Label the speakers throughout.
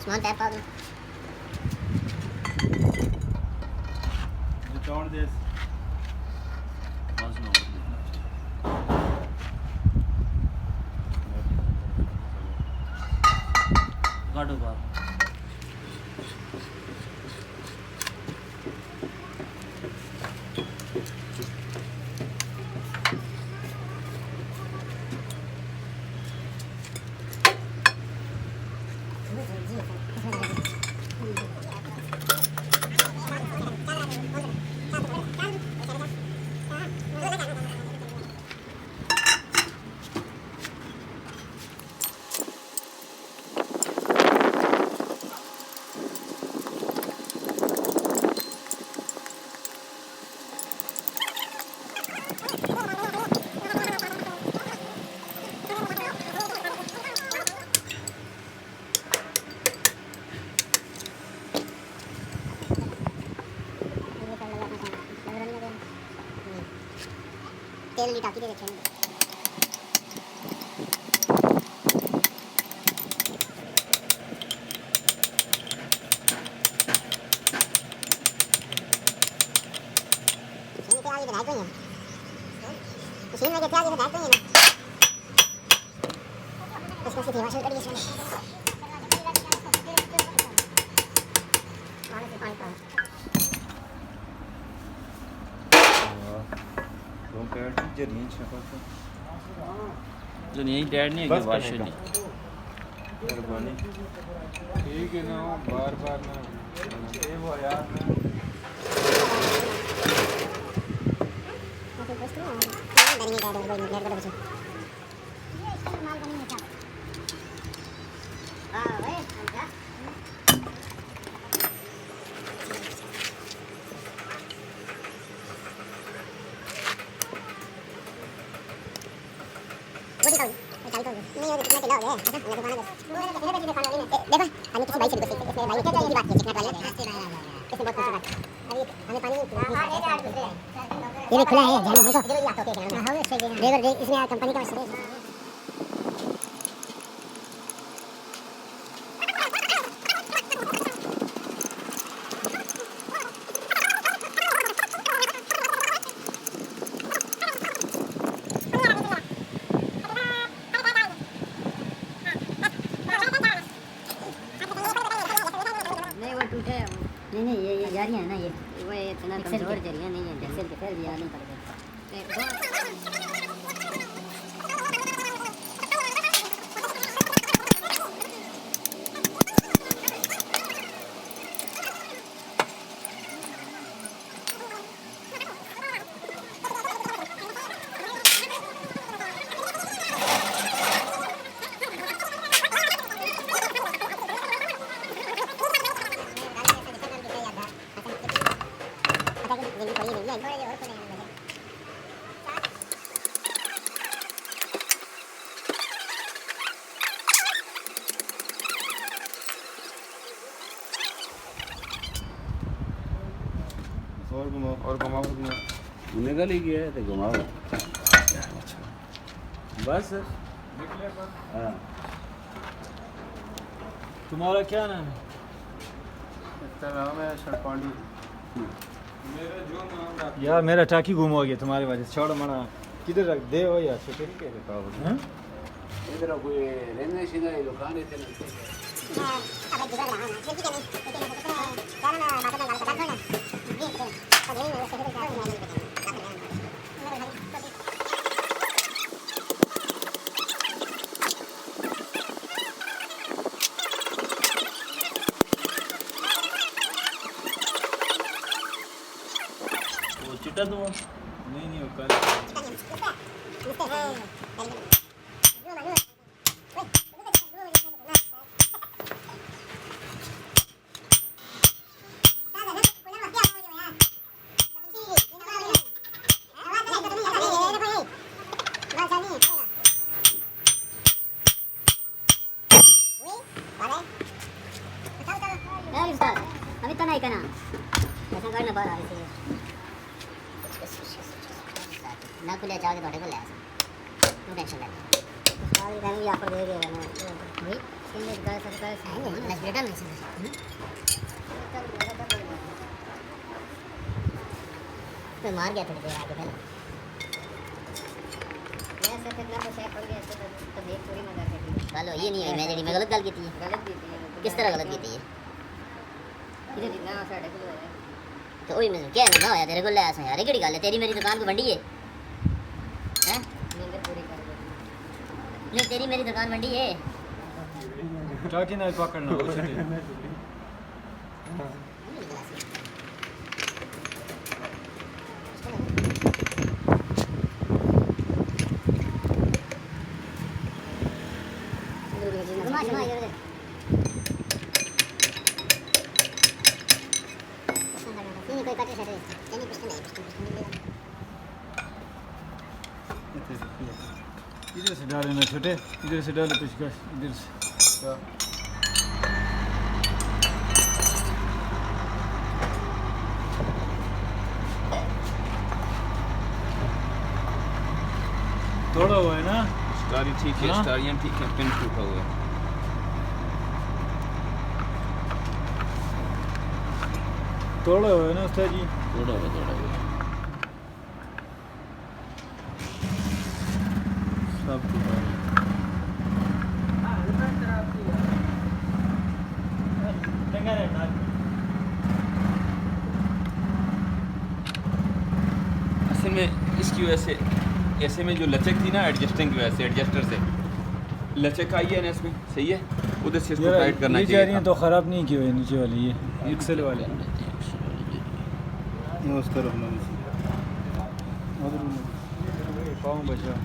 Speaker 1: Não tem pau.
Speaker 2: Return this. Once no. Got over.
Speaker 1: तेल की टाकी दे रखे हैं मशीन में क्या ये बताते हैं ना इसको सीधी वाशर करिए इसमें जो नहीं डैड नहीं है वाशर नहीं
Speaker 2: ठीक है ना बार बार ना ये वो यार
Speaker 1: नहीं हो कितना किलो हो गए अच्छा हमने दुकान देखा देखा हमने किसी भाई से रिक्वेस्ट की इसमें भाई क्या चाहिए बात है चिकना वाला इसमें बहुत खुशी बात अभी हमें पानी ये भी खुला है ध्यान देखो देखो इसमें कंपनी का मसला है नहीं ये जारियां है ना ये वो इतना कमजोर जरिया नहीं है जैसे के फिर भी याद नहीं पड़ेगा
Speaker 2: और घुमाओ
Speaker 3: निकल ही गया है तो घुमाओ बस
Speaker 2: निकले बस
Speaker 3: हाँ
Speaker 2: तुम्हारा क्या नाम है इसका नाम है शरपांडू मेरा जो नाम है यार मेरा टाकी गुम हो गया तुम्हारे वजह से छोड़ मना किधर रख दे हो यार छोटे के
Speaker 3: हाँ इधर कोई रहने सीधा दुकान है
Speaker 1: अब जुगाड़ लगाना ठीक है नहीं जाना ना बात में गलत करना ये तो नहीं मैं से क्या नहीं
Speaker 2: वो चिट्टा दो नहीं वो कल
Speaker 1: अभी तो नहीं करना ऐसा करना बाहर आ रही थी ना खुले जाके थोड़े को ले ऐसा नो टेंशन ले सारी टाइम यहाँ पर दे दिया मैंने तो मार गया थोड़ी देर आगे पहले ऐसे कितना तो शेक हो गया तो देख पूरी मजा कर चलो ये नहीं है मैं जेडी मैं गलत गल की थी किस तरह गलत की थी इधर जितना साढ़े किलो है तो वही मैं क्या ना होया तेरे को ले आसा यार केड़ी गल है तेरी मेरी दुकान को मंडी है हैं नींद पूरी कर दे नहीं तेरी मेरी दुकान मंडी है
Speaker 2: टाकी ना पकड़ना इधर से डाले ना छोटे इधर से डाले पेशकश इधर से तोड़ा हुआ है ना
Speaker 4: स्टारी ठीक है स्टारियाँ ठीक है पिन टूटा हुआ है
Speaker 2: तोड़ा हुआ है ना उस्ताद जी
Speaker 4: थोड़ा हुआ
Speaker 2: सब टूटा है
Speaker 4: असल में इसकी वजह से ऐसे में जो लचक थी ना एडजस्टिंग की वजह से एडजस्टर से लचक आई है ना इसमें सही है उधर से इसको टाइट करना चाहिए
Speaker 2: तो ख़राब नहीं की हुई नीचे वाली ये एक्सेल वाले उस तरफ ना पाँव बचा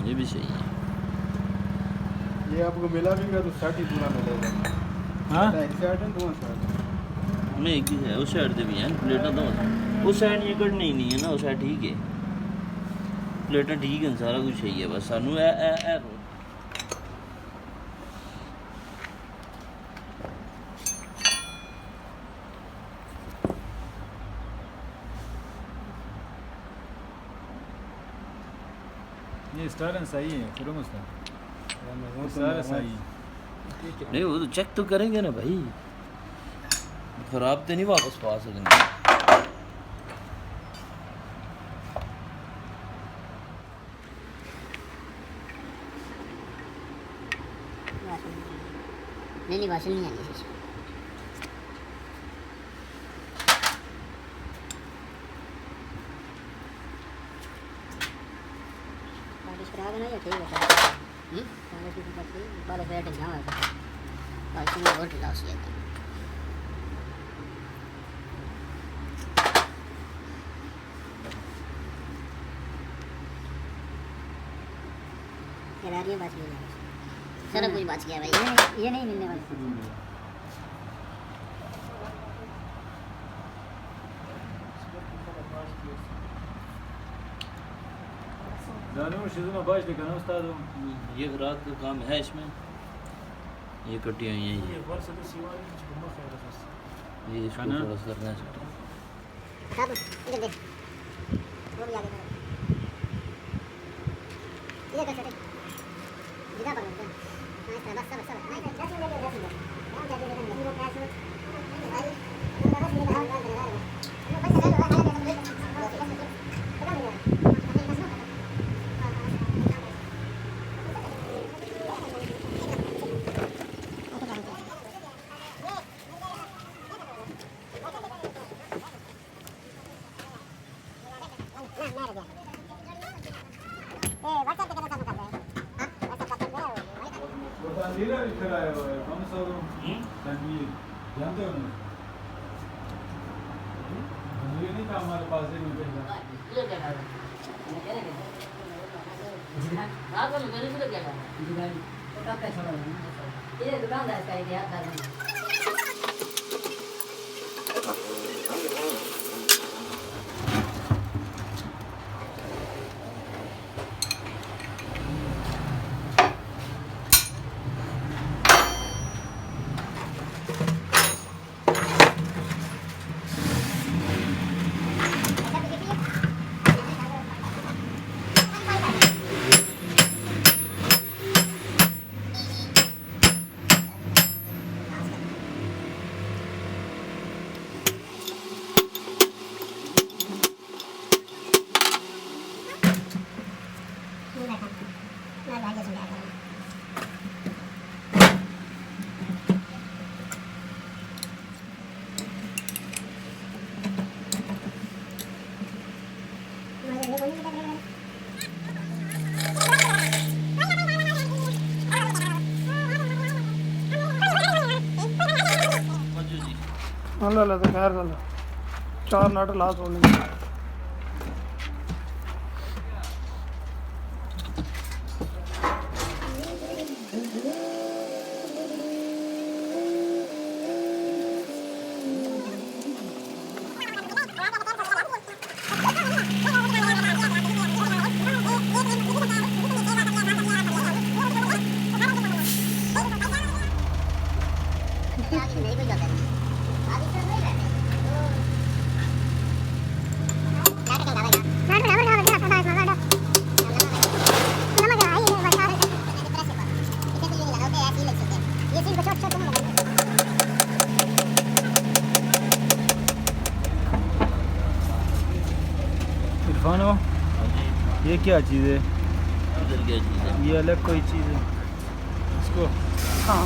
Speaker 4: ये भी सही है
Speaker 2: ये आपको मिला भी तो शर्ट ही पूरा मिलेगा हाँ शर्ट है दोनों शर्ट
Speaker 4: नहीं एक ही है उस साइड से भी है प्लेटा तो उस साइड ये कटनी नहीं है ना उस साइड ठीक है प्लेटा ठीक है सारा कुछ सही है बस सानू ए
Speaker 2: ये स्टार सही है फिर मुस्तान सारा सही है
Speaker 4: नहीं वो तो चेक तो करेंगे ना भाई खराब तो नहीं वापस पा सकेंगे
Speaker 1: नहीं वाशल नहीं आनी खराब है ना या ठीक है बाल बैठ जाओ बाकी में और ढिला सी है खिलाड़ी बच गया सारा कुछ बच गया भाई ये नहीं मिलने वाला
Speaker 2: जानवर शिजमा बाज देखा ना उस्ताद
Speaker 4: ये रात का काम है इसमें ये कटी हुई है ये इसको थोड़ा सा करना चाहिए
Speaker 1: सब इधर देख वो भी आगे ये कैसे देख जिदा पर होता है बस सब नहीं 10 मिनट ले 10 मिनट हम क्या देंगे हम कैसे भाई हम 10 मिनट हाल कर रहे हैं बस चलो हाल कर रहे हैं
Speaker 2: जानते हो ये नहीं था हमारे पास एक
Speaker 1: दुकानदार का
Speaker 5: ले ले तो खैर चल 4 नट ला सोने
Speaker 2: इरफान हो ये क्या चीज़ है?
Speaker 4: क्या चीज़ है?
Speaker 2: ये अलग कोई चीज़ है इसको?
Speaker 5: हाँ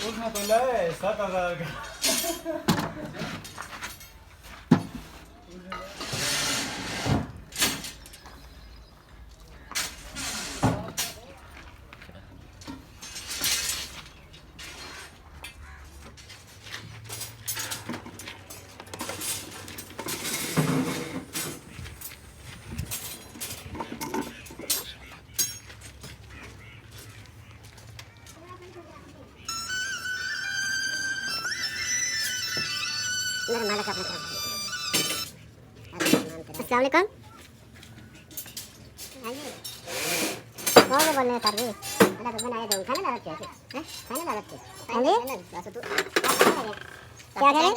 Speaker 2: उसने तो लाया 7,000 का।
Speaker 1: अस्सलाम वालेकुम। कौन से बोलने तार भी अल्लाह तो बनाए दो खाना लगा के हैं खाना लगा के हाँ जी बस तू क्या करें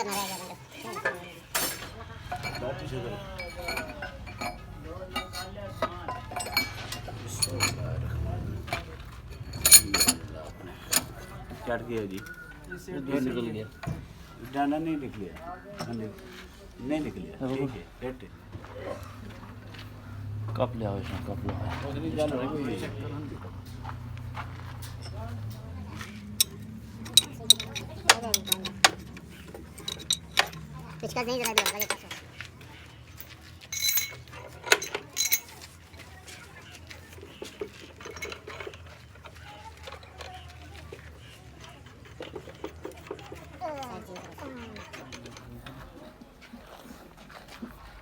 Speaker 3: चढ़ गया जी ये निकल गया डाना नहीं निकलिया नहीं निकलिया ठीक है रेट
Speaker 4: कप ले आओ इसमें कप ले आओ
Speaker 3: उतनी जान रही कोई
Speaker 1: पिचका नहीं जरा भी लगे पास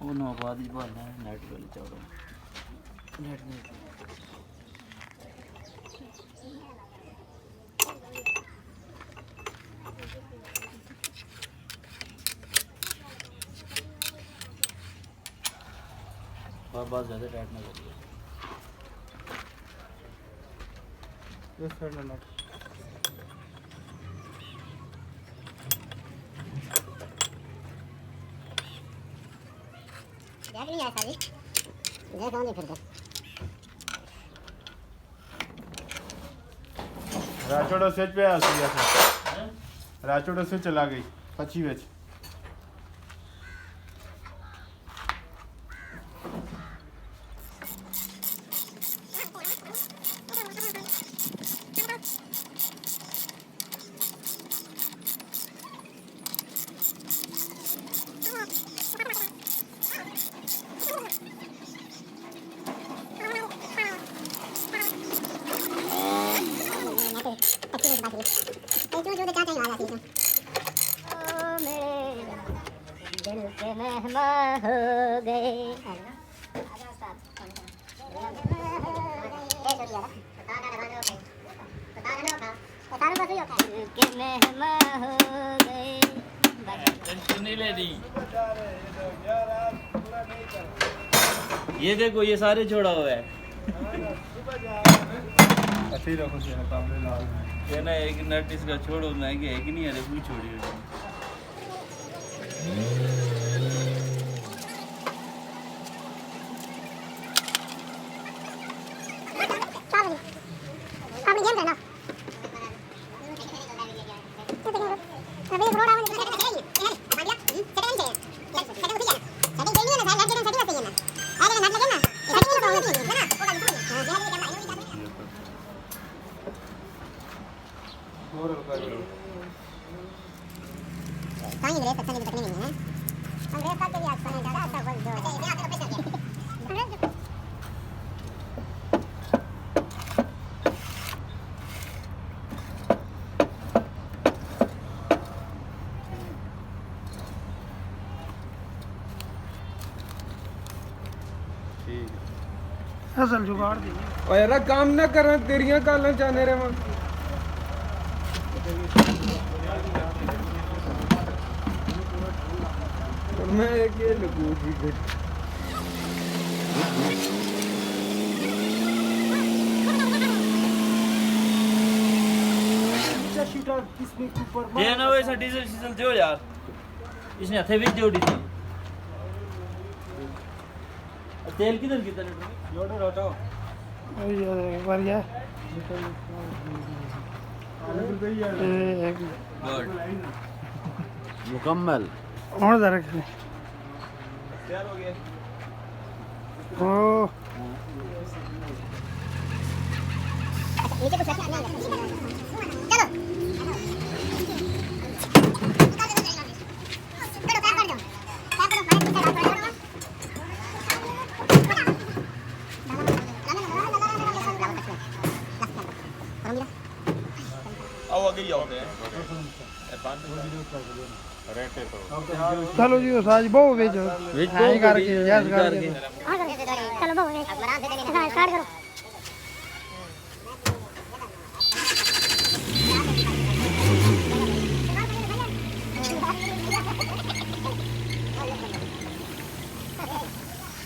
Speaker 4: वो ना बाद ही बोलना है नेट वाली चौड़ा नेट में बहुत ज़्यादा टाइट ना करिए
Speaker 5: इस साइड में नट
Speaker 1: क्या नहीं आया सारी देखो नहीं फिर
Speaker 5: राचोड़ा स्विच पे आ गया था राचोड़ा स्विच चला गई 25 ਵਿੱਚ
Speaker 1: दिल के मेहमान हो गए के मेहमान हो गए
Speaker 4: टेंशन नहीं लेनी। ये देखो ये सारे छोड़ा हुआ है
Speaker 5: ऐसे ही रखो से काबले लाल
Speaker 4: ये ना एक नट इसका छोड़ो ना कि एक नहीं है फुल छोड़ी है
Speaker 1: आपने गेम करना अभी एक रोड आवे
Speaker 5: और का
Speaker 1: काहे रे तक नहीं है अंग्रेज का भी आसान है ज्यादा अच्छा बोल दो अच्छा इसे आते पैसा दिया
Speaker 5: असल जुगाड़ दी
Speaker 2: और यार काम ना कर तेरियां कालां चाहने रे मैं मैं एक ये लगू जी
Speaker 4: ये ना वैसा डीजल डीजल दो यार इसने हथे भी दो डीजल तेल किधर लीटर
Speaker 2: लोडर हटाओ
Speaker 5: एक बार ये
Speaker 4: गुड
Speaker 3: मुकम्मल
Speaker 5: और जरा रख
Speaker 2: तैयार हो गया
Speaker 5: ओ
Speaker 1: नीचे कुछ रखना नहीं
Speaker 4: आओ आगे जाओ दे
Speaker 5: चलो जी साज बहु भेजो
Speaker 4: वेज
Speaker 5: करके यस करके
Speaker 1: चलो बहुत स्टार्ट करो